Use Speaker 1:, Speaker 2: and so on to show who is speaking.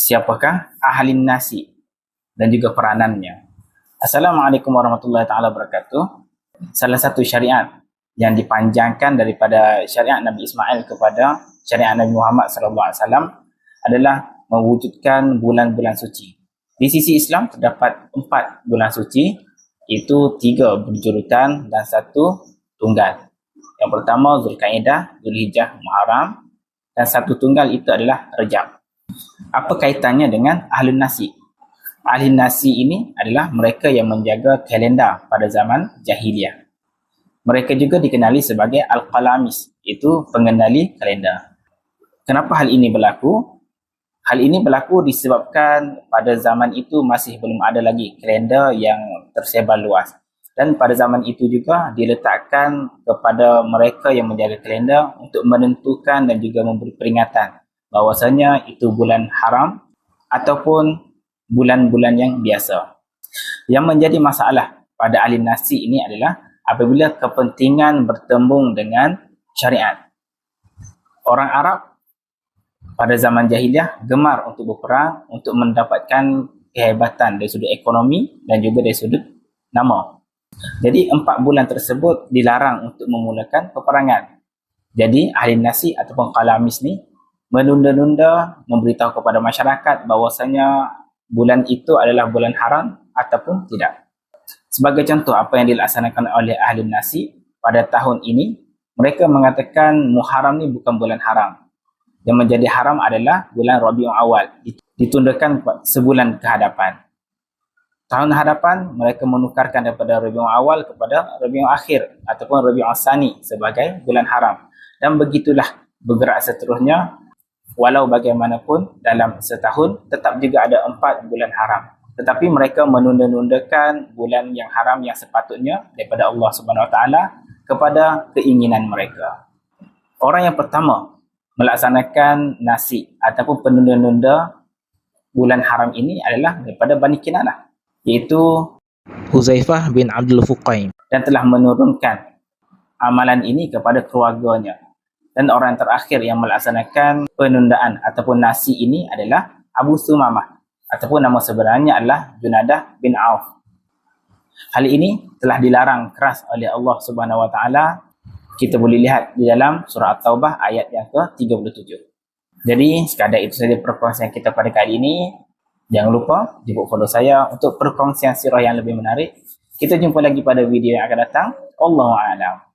Speaker 1: siapakah ahlin nasi dan juga peranannya. Assalamualaikum warahmatullahi taala wabarakatuh. Salah satu syariat yang dipanjangkan daripada syariat Nabi Ismail kepada syariat Nabi Muhammad SAW adalah mewujudkan bulan-bulan suci. Di sisi Islam terdapat 4 bulan suci, itu 3 berjurutan dan 1 tunggal. Yang pertama Zulkaidah, Zulhijjah, Muharram, dan 1 tunggal itu adalah Rejab. Apa kaitannya dengan Ahlun Nasi? Ahlun Nasi ini adalah mereka yang menjaga kalender pada zaman jahiliyah. Mereka juga dikenali sebagai Al-Qalamis, itu pengendali kalender. Kenapa hal ini berlaku? Hal ini berlaku disebabkan pada zaman itu masih belum ada lagi kalender yang tersebar luas. Dan pada zaman itu juga diletakkan kepada mereka yang menjaga kalender untuk menentukan dan juga memberi peringatan bahawasanya itu bulan haram ataupun bulan-bulan yang biasa. Yang menjadi masalah pada ahli nasi ini adalah apabila kepentingan bertembung dengan syariat. Orang Arab pada zaman jahiliyah gemar untuk berperang untuk mendapatkan kehebatan dari sudut ekonomi dan juga dari sudut nama. Jadi 4 bulan tersebut dilarang untuk memulakan peperangan. Jadi ahli nasi ataupun qalamis ni menunda-nunda memberitahu kepada masyarakat bahawasanya bulan itu adalah bulan haram ataupun tidak. Sebagai contoh apa yang dilaksanakan oleh ahli nasi pada tahun ini, mereka mengatakan Muharram ni bukan bulan haram. Yang menjadi haram adalah bulan Rabiul Awal, ditundakan sebulan ke hadapan. Tahun hadapan mereka menukarkan daripada Rabiul Awal kepada Rabiul Akhir ataupun Rabiul Tsani sebagai bulan haram. Dan begitulah bergerak seterusnya, walau bagaimanapun dalam setahun tetap juga ada 4 bulan haram. Tetapi mereka menunda-nundakan bulan yang haram yang sepatutnya daripada Allah Subhanahu Wa Taala kepada keinginan mereka. Orang yang pertama melaksanakan nasi ataupun penunda-nunda bulan haram ini adalah daripada Bani Kinanah, iaitu Huzaifah bin Abdul Fuqaim, dan telah menurunkan amalan ini kepada keluarganya. Dan orang terakhir yang melaksanakan penundaan ataupun nasi ini adalah Abu Sumamah, ataupun nama sebenarnya adalah Junadah bin Auf. Hal ini telah dilarang keras oleh Allah Subhanahu Wa Taala. Kita boleh lihat di dalam surah At-Taubah ayat yang ke-37. Jadi sekadar itu saja perkongsian kita pada kali ini. Jangan lupa jemput follow saya untuk perkongsian sirah yang lebih menarik. Kita jumpa lagi pada video yang akan datang. Allahu a'lam.